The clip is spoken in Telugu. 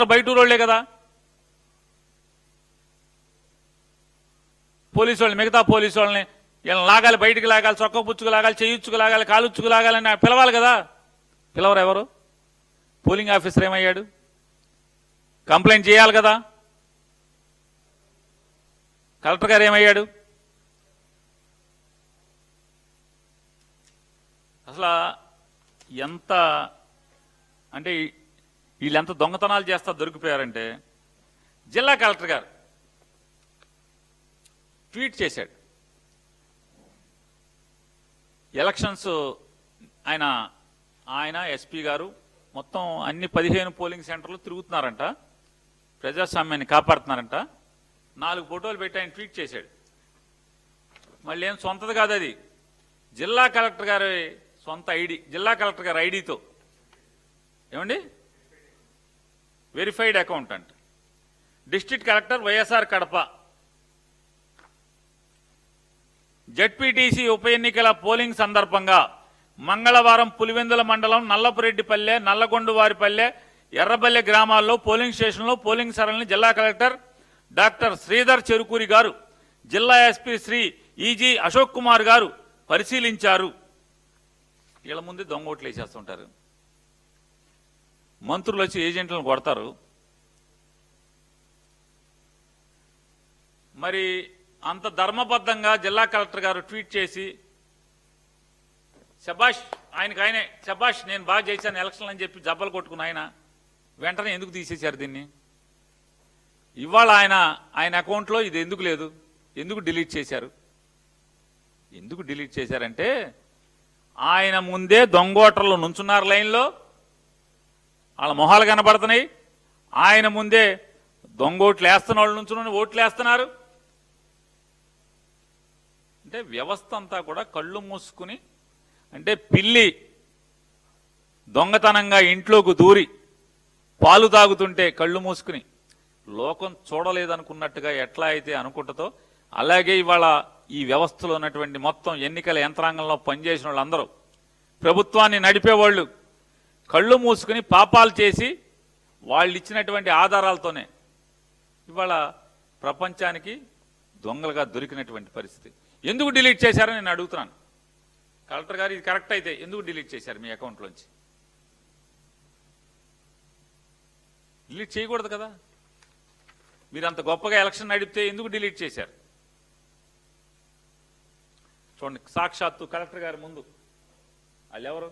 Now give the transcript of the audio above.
బయట ఊరోళ్లే కదా పోలీసు వాళ్ళని, మిగతా పోలీసు వాళ్ళని వీళ్ళని లాగాలి, బయటికి లాగాలి, చొక్క పుచ్చుకు లాగాలి, చెయ్యుచ్చుకు లాగాలి, కాలుచ్చుకు లాగాలని పిలవాలి కదా. పిలవరు ఎవరు? పోలింగ్ ఆఫీసర్ ఏమయ్యాడు? కంప్లైంట్ చేయాలి కదా. కలెక్టర్ గారు ఏమయ్యాడు? అసలు ఎంత అంటే వీళ్ళెంత దొంగతనాలు చేస్తా దొరికిపోయారంటే, జిల్లా కలెక్టర్ గారు ట్వీట్ చేశాడు. ఎలక్షన్స్ ఆయన ఎస్పీ గారు మొత్తం అన్ని 15 పోలింగ్ సెంటర్లు తిరుగుతున్నారంట, ప్రజాస్వామ్యాన్ని కాపాడుతున్నారంట. 4 ఫోటోలు పెట్టి ఆయన ట్వీట్ చేశాడు. మళ్ళీ ఏం సొంతది కాదు, అది జిల్లా కలెక్టర్ గారి సొంత ఐడి, జిల్లా కలెక్టర్ గారి ఐడితో. ఏమండి? వెరిఫైడ్ అకౌంట్ అంట. District collector YSR Kadapa. ZPTC ఉప ఎన్నికల పోలింగ్ సందర్భంగా మంగళవారం పులివెందుల మండలం నల్లపురెడ్డిపల్లె, నల్లగొండువారిపల్లె, ఎర్రబల్లె గ్రామాల్లో పోలింగ్ స్టేషన్లో పోలింగ్ సరళిని జిల్లా కలెక్టర్ డాక్టర్ శ్రీధర్ చెరుకూరి గారు, జిల్లా ఎస్పీ శ్రీ ఈజీ అశోక్ కుమార్ గారు పరిశీలించారు. వీళ్ళ ముందే దొంగ ఓట్లు వేసేస్తుంటారు. మంత్రులు వచ్చి ఏజెంట్లను కొడతారు. మరి అంత ధర్మబద్ధంగా జిల్లా కలెక్టర్ గారు ట్వీట్ చేసి, శబాష్ ఆయనే శబాష్ నేను బాగా చేశాను ఎలక్షన్లు అని చెప్పి జబ్బలు కొట్టుకుని ఆయన వెంటనే ఎందుకు తీసేశారు దీన్ని? ఇవాళ ఆయన అకౌంట్లో ఇది ఎందుకు లేదు? ఎందుకు డిలీట్ చేశారు? ఎందుకు డిలీట్ చేశారంటే, ఆయన ముందే దొంగోటర్లు నుంచున్నారు లైన్లో, వాళ్ళ మొహాలు కనబడుతున్నాయి. ఆయన ముందే దొంగోట్లు వేస్తున్న వాళ్ళు నుంచుని ఓట్లు వేస్తున్నారు. అంటే వ్యవస్థ అంతా కూడా కళ్ళు మూసుకుని, అంటే పిల్లి దొంగతనంగా ఇంట్లోకి దూరి పాలు తాగుతుంటే కళ్ళు మూసుకుని లోకం చూడలేదనుకున్నట్టుగా ఎట్లా అయితే అనుకుంటుందో, అలాగే ఇవాళ ఈ వ్యవస్థలో ఉన్నటువంటి మొత్తం ఎన్నికల యంత్రాంగంలో పనిచేసిన వాళ్ళందరూ, ప్రభుత్వాన్ని నడిపేవాళ్ళు కళ్ళు మూసుకుని పాపాలు చేసి వాళ్ళు ఇచ్చినటువంటి ఆధారాలతోనే ఇవాళ ప్రపంచానికి దొంగలుగా దొరికినటువంటి పరిస్థితి. ఎందుకు డిలీట్ చేశారని నేను అడుగుతున్నాను. కలెక్టర్ గారు ఇది కరెక్ట్ అయితే ఎందుకు డిలీట్ చేశారు మీ అకౌంట్లోంచి? డిలీట్ చేయకూడదు కదా. మీరు అంత గొప్పగా ఎలక్షన్ నడిపితే ఎందుకు డిలీట్ చేశారు? చూడండి, సాక్షాత్తు కలెక్టర్ గారి ముందు వాళ్ళు ఎవరు?